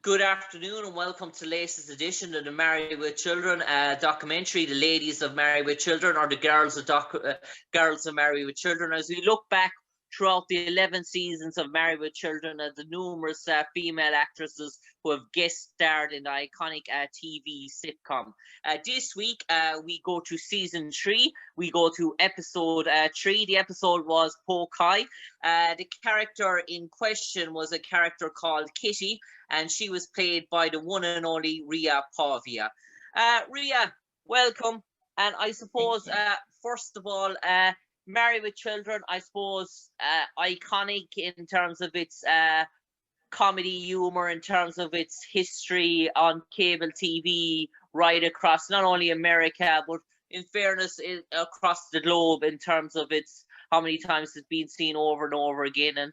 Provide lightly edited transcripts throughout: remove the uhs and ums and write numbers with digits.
Good afternoon and welcome to the latest edition of the Married with Children documentary, The Ladies of Married with Children, or the Girls of Married with Children. As we look back throughout the 11 seasons of Married with Children and the numerous female actresses who have guest starred in the iconic TV sitcom. This week, we go to season 3. We go to episode 3. The episode was Pokai. The character in question was a character called Kitty, and she was played by the one and only Ria Pavia. Ria, welcome. And I suppose, first of all, Married with Children, I suppose, iconic in terms of its comedy humor, in terms of its history on cable TV right across not only America, but in fairness, across the globe in terms of its how many times it's been seen over and over again. And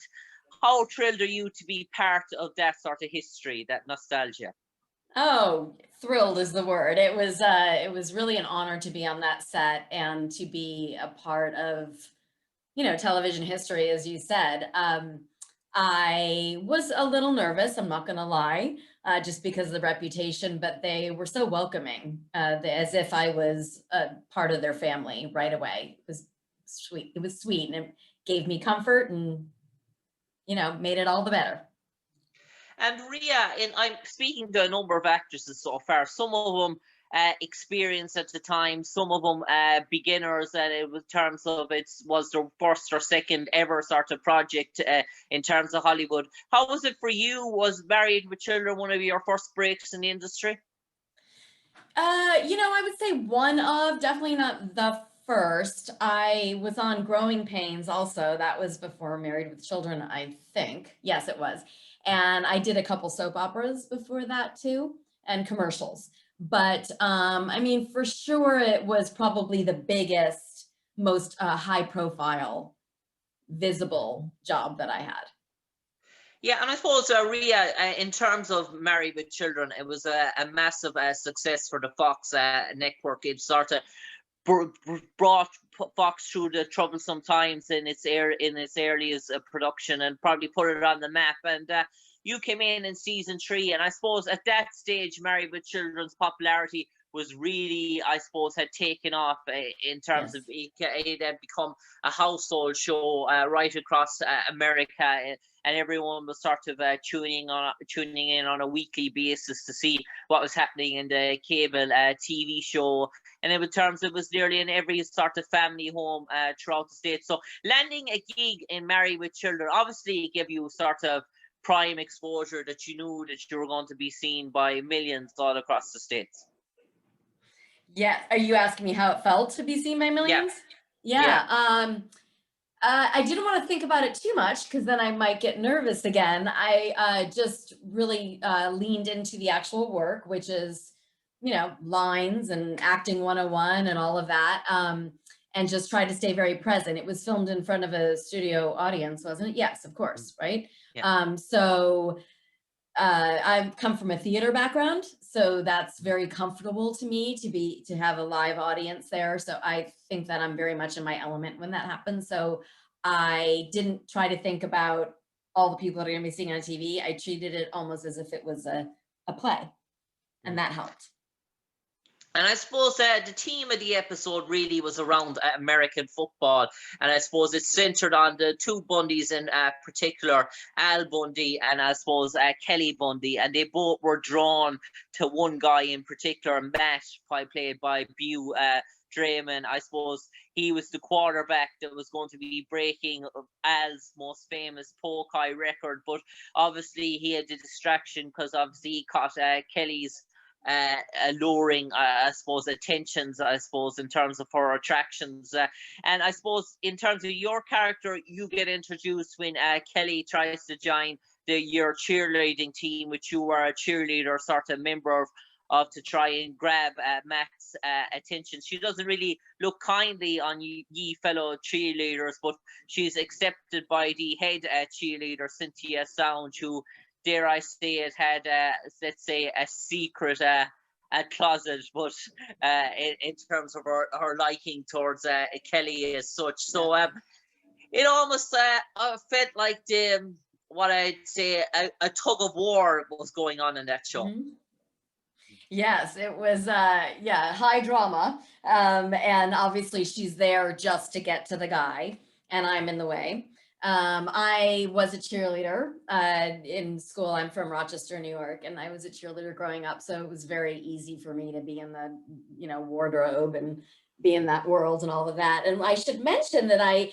how thrilled are you to be part of that sort of history, that nostalgia? Oh, thrilled is the word. It was really an honor to be on that set and to be a part of, television history, as you said. I was a little nervous, I'm not going to lie, just because of the reputation, but they were so welcoming, as if I was a part of their family right away. It was sweet. It was sweet, and it gave me comfort and, made it all the better. And Ria, I'm speaking to a number of actresses so far. Some of them experienced at the time, some of them beginners, and in terms of it was their first or second ever sort of project in terms of Hollywood. How was it for you? Was Married with Children one of your first breaks in the industry? I would say one of, definitely not the first. I was on Growing Pains also. That was before Married with Children, I think. Yes, it was. And I did a couple soap operas before that too, and commercials. But for sure, it was probably the biggest, most high profile, visible job that I had. Yeah, and I suppose, Ria, in terms of Married with Children, it was a massive success for the Fox network. It sort of brought Fox through the troublesome times in its earliest production, and probably put it on the map. And you came in season 3, and I suppose at that stage, Married with Children's popularity was really, I suppose, had taken off in terms of it had become a household show right across America, and everyone was sort of tuning in on a weekly basis to see what was happening in the cable TV show. And in terms, it was nearly in every sort of family home throughout the state. So landing a gig in Married with Children obviously gave you sort of prime exposure that you knew that you were going to be seen by millions all across the states. Yeah. Are you asking me how it felt to be seen by millions? Yeah. I didn't want to think about it too much because then I might get nervous again. I just really leaned into the actual work, which is, lines and acting 101 and all of that. And just tried to stay very present. It was filmed in front of a studio audience, wasn't it? Yes, of course, right? Yeah. I've come from a theater background, so that's very comfortable to me to have a live audience there. So I think that I'm very much in my element when that happens. So I didn't try to think about all the people that are going to be seeing on TV. I treated it almost as if it was a play, and that helped. And I suppose the theme of the episode really was around American football. And I suppose it's centered on the two Bundys in particular, Al Bundy and I suppose Kelly Bundy. And they both were drawn to one guy in particular, Matt, played by Bew Draymond. I suppose he was the quarterback that was going to be breaking Al's most famous Pokai record. But obviously he had the distraction because obviously he caught Kelly's lowering, I suppose, attentions, I suppose, in terms of her attractions. And I suppose in terms of your character, you get introduced when Kelly tries to join your cheerleading team, which you were a cheerleader sort of member of to try and grab Matt's attention. She doesn't really look kindly on ye fellow cheerleaders, but she's accepted by the head cheerleader, Cynthia Sound, who, dare I say it, had, let's say, a secret closet, but in terms of her liking towards Kelly as such. So it almost felt like what I'd say a tug of war was going on in that show. Mm-hmm. Yes, it was high drama. And obviously she's there just to get to the guy, and I'm in the way. I was a cheerleader in school. I'm from Rochester, New York, and I was a cheerleader growing up. So it was very easy for me to be in the, wardrobe and be in that world and all of that. And I should mention that I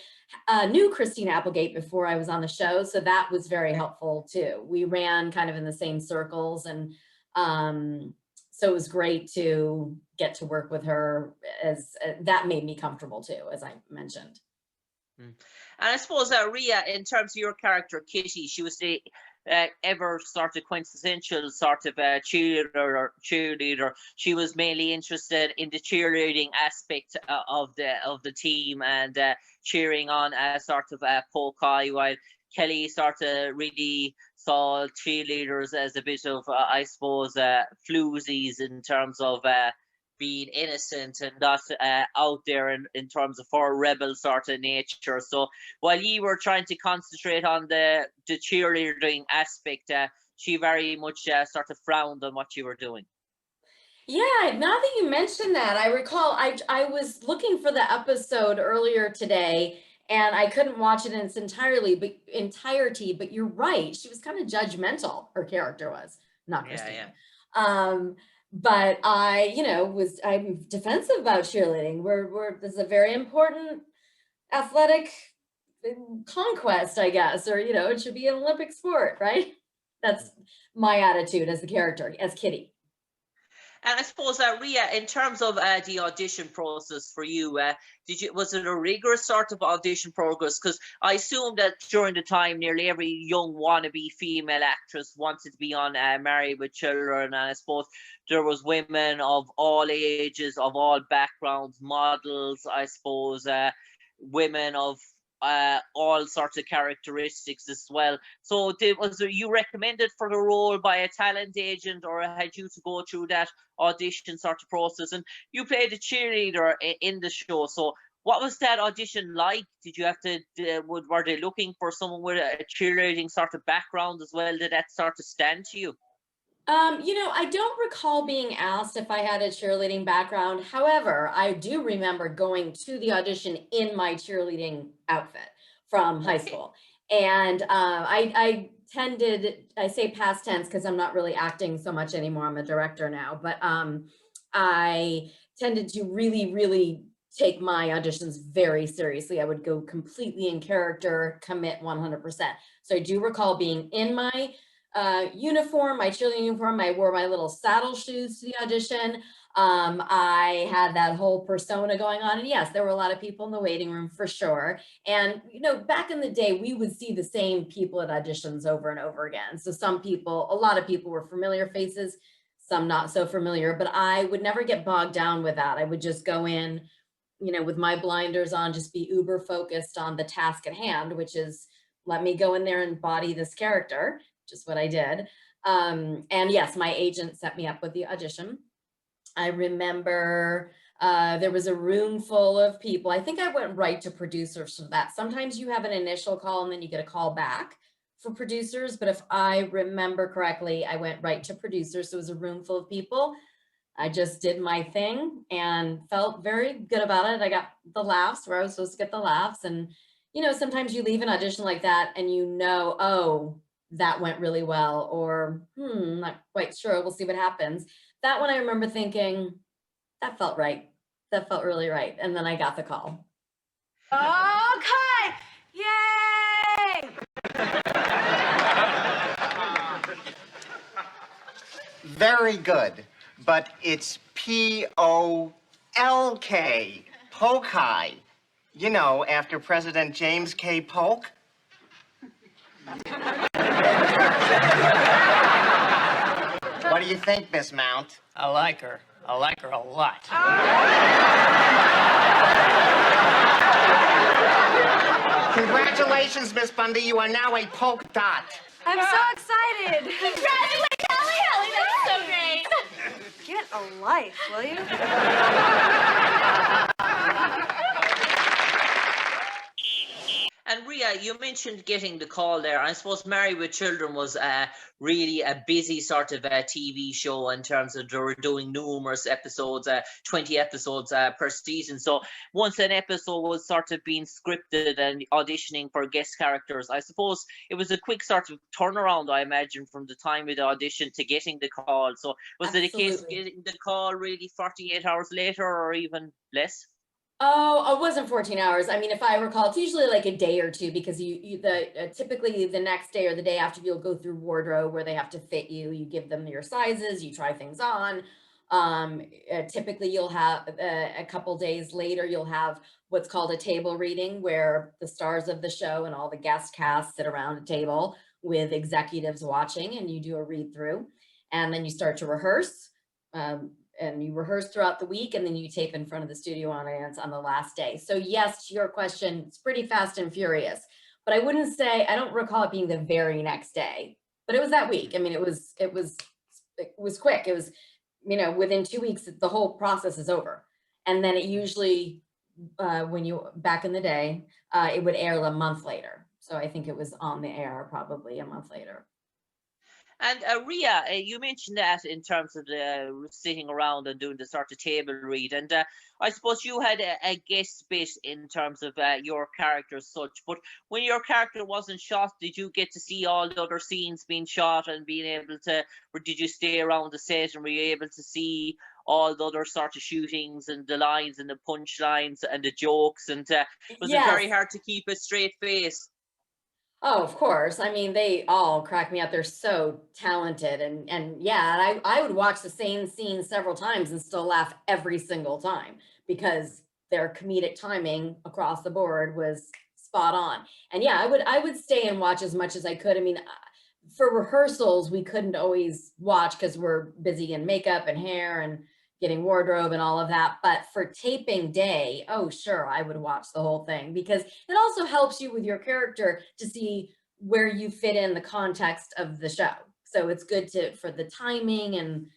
knew Christine Applegate before I was on the show. So that was very helpful too. We ran kind of in the same circles, and so it was great to get to work with her, as that made me comfortable too, as I mentioned. And I suppose, Ria, in terms of your character, Kitty, she was the ever sort of quintessential sort of cheerleader. She was mainly interested in the cheerleading aspect of the team, and cheering on sort of Pokai, while Kelly sort of really saw cheerleaders as a bit of, I suppose, floozies in terms of being innocent and not out there in terms of her rebel sort of nature. So while you were trying to concentrate on the cheerleading aspect, she very much sort of frowned on what you were doing. Yeah, now that you mentioned that, I recall I was looking for the episode earlier today, and I couldn't watch it in its entirety, but you're right. She was kind of judgmental, her character was, not Christine. Yeah. But I'm defensive about cheerleading. This is a very important athletic conquest, I guess, or, it should be an Olympic sport, right? That's my attitude as the character, as Kitty. And I suppose, Ria, in terms of the audition process for you, was it a rigorous sort of audition process? Because I assume that during the time, nearly every young wannabe female actress wanted to be on Married with Children, and I suppose there was women of all ages, of all backgrounds, models, I suppose, women of all sorts of characteristics as well. So was you recommended for the role by a talent agent, or had you to go through that audition sort of process? And you played a cheerleader in the show, so what was that audition like? Did you have to were they looking for someone with a cheerleading sort of background as well? Did that sort of stand to you? I don't recall being asked if I had a cheerleading background. However, I do remember going to the audition in my cheerleading outfit from high school. And I say past tense because I'm not really acting so much anymore. I'm a director now, but I tended to really, really take my auditions very seriously. I would go completely in character, commit 100%. So I do recall being in my uniform, my cheerleading uniform. I wore my little saddle shoes to the audition. I had that whole persona going on. And yes, there were a lot of people in the waiting room for sure. And, back in the day, we would see the same people at auditions over and over again. So a lot of people were familiar faces, some not so familiar, but I would never get bogged down with that. I would just go in, with my blinders on, just be uber focused on the task at hand, which is let me go in there and embody this character. Just what I did. And yes, my agent set me up with the audition. I remember there was a room full of people. I think I went right to producers for that. Sometimes you have an initial call and then you get a call back for producers. But if I remember correctly, I went right to producers. So it was a room full of people. I just did my thing and felt very good about it. I got the laughs where I was supposed to get the laughs. And, sometimes you leave an audition like that and oh, that went really well, or not quite sure, we'll see what happens. That one I remember thinking, that felt right. That felt really right. And then I got the call. Okay, yay! Very good, but it's P-O-L-K, Pokai. After President James K. Polk. What do you think, Miss Mount? I like her. I like her a lot. Congratulations, Miss Bundy. You are now a polk dot. I'm so excited. Congratulations, Ellie, that's so great. Get a life, will you? And Ria, you mentioned getting the call there. I suppose Married with Children was really a busy sort of TV show in terms of they were doing numerous episodes, 20 episodes per season. So once an episode was sort of being scripted and auditioning for guest characters, I suppose it was a quick sort of turnaround, I imagine, from the time of the audition to getting the call. So was it a case of getting the call really 48 hours later or even less? Oh, it wasn't 14 hours. I mean, if I recall, it's usually like a day or two because typically the next day or the day after you'll go through wardrobe where they have to fit you. You give them your sizes, you try things on. Typically you'll have a couple days later, you'll have what's called a table reading where the stars of the show and all the guest cast sit around a table with executives watching, and you do a read through, and then you start to rehearse. And you rehearse throughout the week, and then you tape in front of the studio audience on the last day. So yes, to your question, it's pretty fast and furious, but I wouldn't say, I don't recall it being the very next day, but it was that week. I mean, it was quick. It was, you know, within 2 weeks, the whole process is over. And then it usually, back in the day, it would air a month later. So I think it was on the air probably a month later. And Ria, you mentioned that in terms of the sitting around and doing the sort of table read, and I suppose you had a guest bit in terms of your character as such, but when your character wasn't shot, did you get to see all the other scenes being shot and being able to, or did you stay around the set and were you able to see all the other sort of shootings and the lines and the punchlines and the jokes, and was it very hard to keep a straight face? Oh, of course. I mean, they all crack me up. They're so talented. And yeah, I would watch the same scene several times and still laugh every single time because their comedic timing across the board was spot on. And yeah, I would stay and watch as much as I could. I mean, for rehearsals, we couldn't always watch because we're busy in makeup and hair and getting wardrobe and all of that. But for taping day, oh, sure, I would watch the whole thing because it also helps you with your character to see where you fit in the context of the show. So it's good for the timing and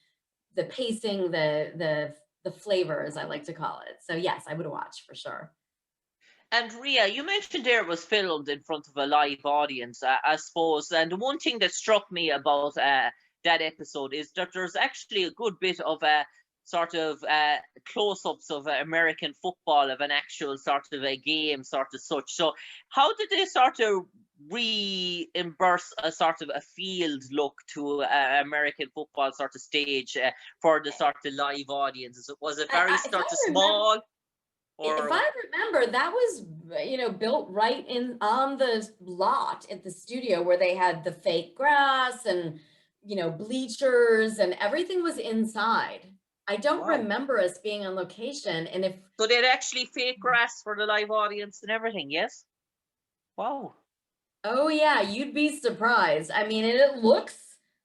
the pacing, the flavor, as I like to call it. So yes, I would watch for sure. And Ria, you mentioned there it was filmed in front of a live audience, I suppose. And the one thing that struck me about that episode is that there's actually a good bit of sort of close-ups of American football, of an actual sort of a game, sort of such. So how did they sort of reimburse a sort of a field look to American football sort of stage for the sort of live audiences? Was it very sort of small? If I remember, that was, you know, built right on the lot at the studio where they had the fake grass and, you know, bleachers and everything was inside. I don't remember us being on location. And so they'd actually fake grass for the live audience and everything, yes? Wow. Oh yeah, you'd be surprised. I mean, it looks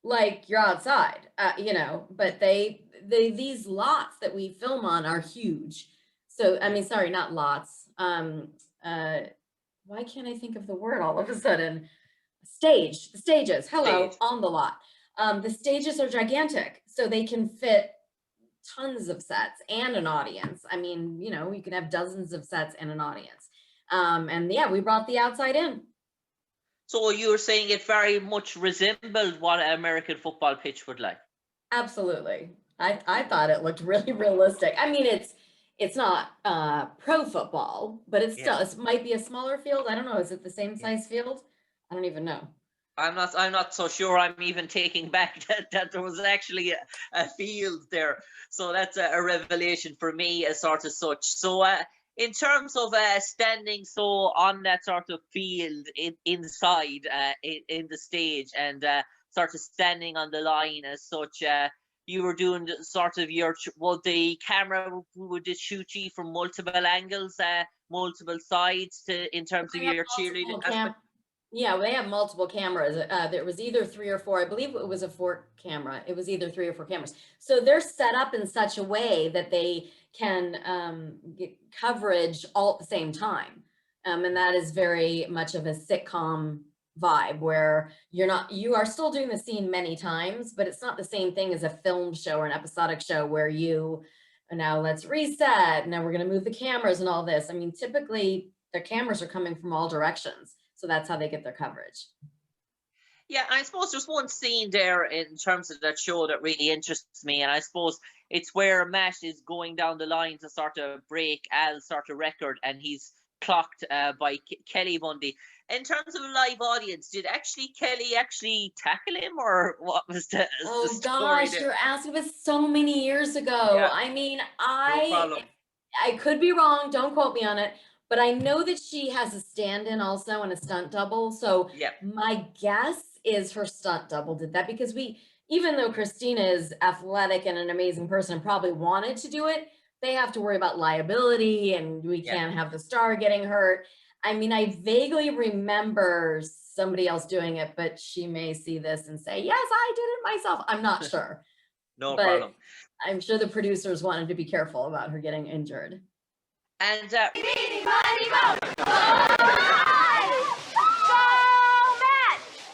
like you're outside, you know, but these lots that we film on are huge. So, I mean, sorry, not lots. Why can't I think of the word all of a sudden? The stages, hello, on the lot. The stages are gigantic, so they can fit tons of sets and an audience. I mean, you know, you can have dozens of sets and an audience. And yeah, we brought the outside in. So you were saying it very much resembled what an American football pitch would like? Absolutely. I thought it looked really realistic. I mean, it's not pro football, but it's still, it might be a smaller field. I don't know. Is it the same size field? I don't even know. I'm not so sure. I'm even taking back that there was actually a field there. So that's a revelation for me, as sort of such. So in terms of standing so on that sort of field inside in the stage and sort of standing on the line as such, you were doing sort of the camera would it shoot you from multiple angles, multiple sides in terms of your cheerleading? Yeah, they have multiple cameras. There was either 3 or 4. I believe it was a 4 camera. It was either 3 or 4 cameras. So they're set up in such a way that they can get coverage all at the same time. And that is very much of a sitcom vibe where you are still doing the scene many times, but it's not the same thing as a film show or an episodic show where now let's reset. Now we're going to move the cameras and all this. I mean, typically their cameras are coming from all directions. So that's how they get their coverage. Yeah, I suppose there's one scene there in terms of that show that really interests me, and I suppose it's where Matt is going down the line to sort of break Al's sort of record, and he's clocked by Kelly Bundy. In terms of a live audience, did Kelly actually tackle him, or what was the Oh story gosh, there? you're asking this so many years ago. Yeah. I mean, No problem. I could be wrong, don't quote me on it, but I know that she has a stand-in also and a stunt double. So Yeah. my guess is her stunt double did that, because even though Christina is athletic and an amazing person and probably wanted to do it, they have to worry about liability, and we Yeah. can't have the star getting hurt. I mean, I vaguely remember somebody else doing it, but she may see this and say, yes, I did it myself. I'm not sure. No But problem. I'm sure the producers wanted to be careful about her getting injured. And Go, Matt!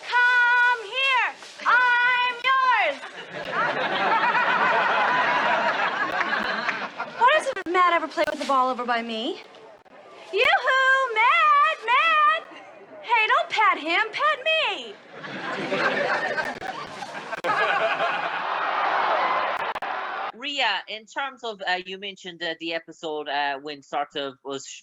Come here! I'm yours! What is it if Matt ever played with the ball over by me? Yoo-hoo! Matt! Hey, don't pat him, pat me! Ria, in terms of you mentioned the episode when sort of was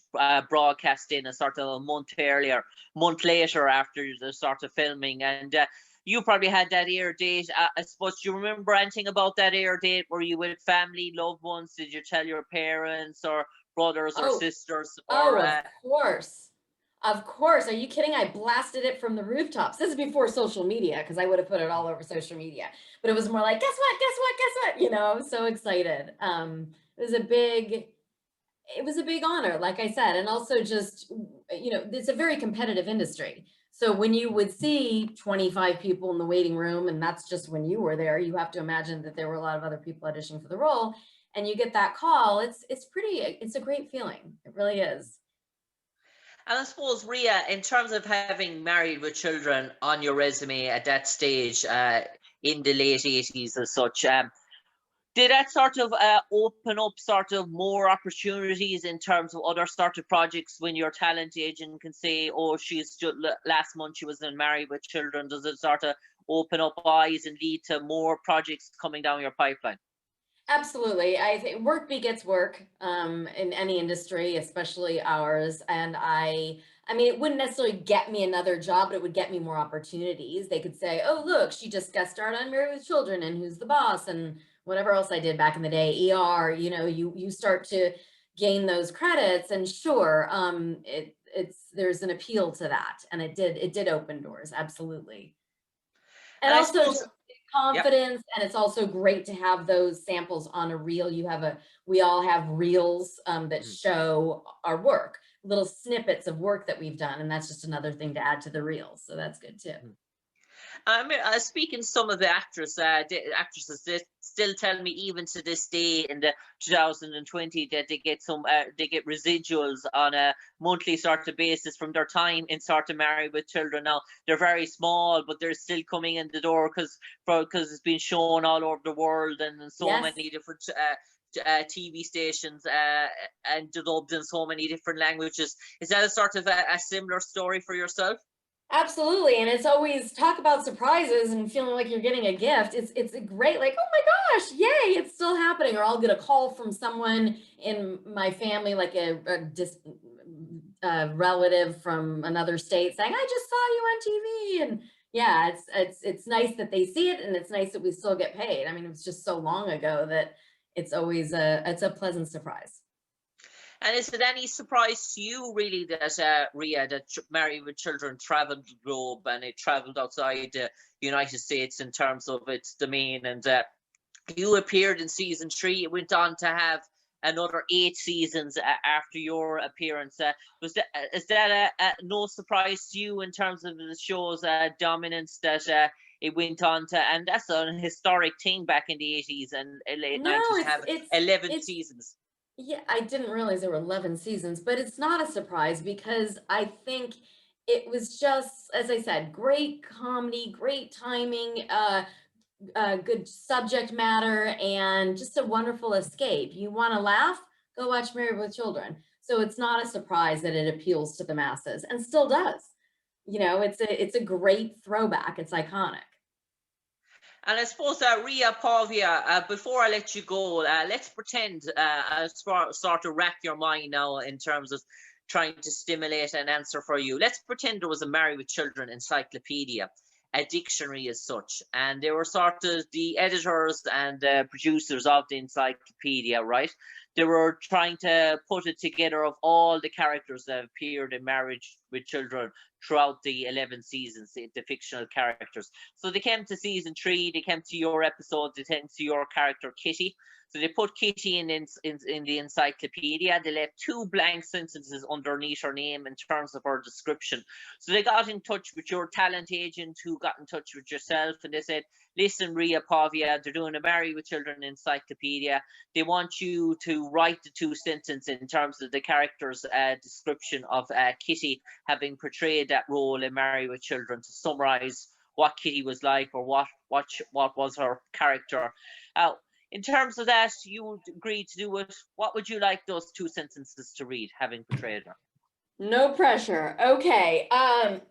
broadcast in a sort of a month later after the sort of filming, and you probably had that air date. I suppose, do you remember anything about that air date? Were you with family, loved ones? Did you tell your parents or brothers or sisters? Or, of course. Of course. Are you kidding? I blasted it from the rooftops. This is before social media, because I would have put it all over social media. But it was more like, guess what? You know, I'm so excited. It was a big honor, like I said. And also just, you know, it's a very competitive industry. So when you would see 25 people in the waiting room, and that's just when you were there, you have to imagine that there were a lot of other people auditioning for the role, and you get that call. It's a great feeling. It really is. And I suppose, Ria, in terms of having Married with Children on your resume at that stage in the late 80s as such, did that sort of open up sort of more opportunities in terms of other sort of projects when your talent agent can say, oh, last month she was in Married with Children? Does it sort of open up eyes and lead to more projects coming down your pipeline? Absolutely. I think work begets work in any industry, especially ours. And I mean, it wouldn't necessarily get me another job, but it would get me more opportunities. They could say, oh, look, she just guest starred on Married with Children and Who's the Boss and whatever else I did back in the day, ER, you know, you start to gain those credits, and sure, there's an appeal to that. And it did open doors. Absolutely. And also just confidence. Yep. And it's also great to have those samples on a reel. We all have reels that show our work, little snippets of work that we've done. And that's just another thing to add to the reels. So that's good too. I mean, speaking some of the actresses, they still tell me even to this day in the 2020 that they get residuals on a monthly sort of basis from their time in sort of Married with Children. Now they're very small, but they're still coming in the door because it's been shown all over the world and in so many different TV stations and dubbed in so many different languages. Is that a sort of a similar story for yourself? Absolutely. And it's always talk about surprises and feeling like you're getting a gift. It's a great, like, oh my gosh, yay, it's still happening. Or I'll get a call from someone in my family, like a relative from another state saying, I just saw you on TV. And yeah, it's nice that they see it, and it's nice that we still get paid. I mean, it was just so long ago that it's always it's a pleasant surprise. And is it any surprise to you, really, that Ria, that Married with Children traveled the globe and it traveled outside the United States in terms of its domain? And you appeared in season 3. It went on to have another 8 seasons after your appearance. Is that no surprise to you in terms of the show's dominance that it went on to? And that's an historic thing back in the 80s and late 90s to have 11 seasons. Yeah, I didn't realize there were 11 seasons, but it's not a surprise because I think it was just, as I said, great comedy, great timing, good subject matter, and just a wonderful escape. You want to laugh? Go watch Married with Children. So it's not a surprise that it appeals to the masses and still does. You know, it's a great throwback. It's iconic. And I suppose, Ria Pavia, before I let you go, let's pretend, sort of rack your mind now in terms of trying to stimulate an answer for you. Let's pretend there was a Married with Children encyclopedia, a dictionary as such, and they were sort of the editors and producers of the encyclopedia, right? They were trying to put it together of all the characters that appeared in Marriage with Children throughout the 11 seasons, the fictional characters. So they came to season 3, they came to your episode, they came to your character Kitty. So they put Kitty in the encyclopedia. They left 2 blank sentences underneath her name in terms of her description. So they got in touch with your talent agent, who got in touch with yourself, and they said, listen, Ria Pavia, they're doing a Married with Children encyclopedia. They want you to write the 2 sentences in terms of the character's description of Kitty having portrayed that role in Married with Children, to summarize what Kitty was like, or what was her character. In terms of that, you would agree to do it. What would you like those 2 sentences to read, having portrayed her? No pressure. Okay. I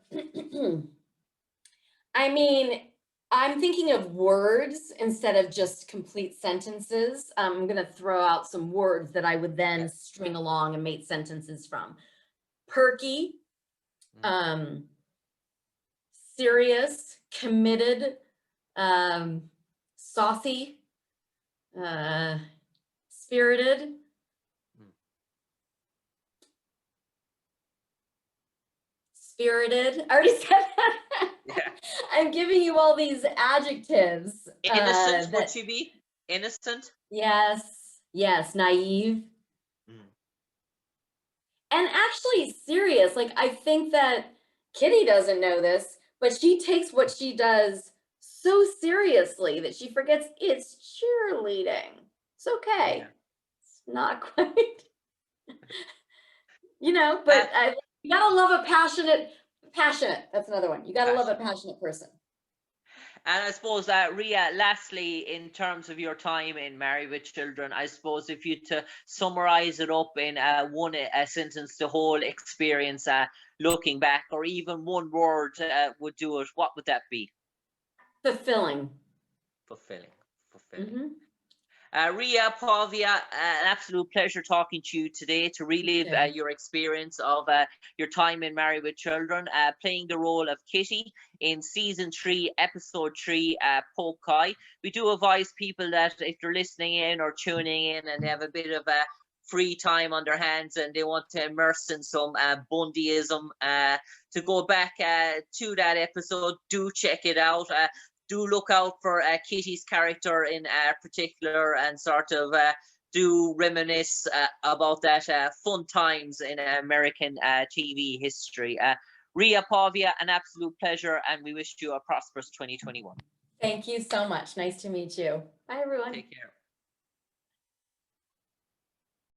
mean, I'm thinking of words instead of just complete sentences. I'm going to throw out some words that I would then string along and make sentences from. Perky, serious, committed, saucy, spirited, I already said that. Yeah. I'm giving you all these adjectives. Innocent, would she be? Innocent? Yes, naive. And actually serious. Like, I think that Kitty doesn't know this, but she takes what she does so seriously that she forgets it's cheerleading. It's okay. Yeah. It's not quite, you know, but you gotta love a passionate. That's another one. You gotta love a passionate person. And I suppose, Ria, lastly, in terms of your time in Married with Children, I suppose if you to summarize it up in one sentence, the whole experience, looking back, or even one word would do it, what would that be? Fulfilling. Mm-hmm. Ria Pavia, an absolute pleasure talking to you today to relive your experience of your time in Married with Children, playing the role of Kitty in season 3, episode 3, Pokai. We do advise people that if they're listening in or tuning in and they have a bit of free time on their hands and they want to immerse in some Bundyism, to go back to that episode, do check it out. Do look out for Kitty's character in particular, and sort of do reminisce about that fun times in American TV history. Ria Pavia, an absolute pleasure, and we wish you a prosperous 2021. Thank you so much. Nice to meet you. Bye, everyone. Take care.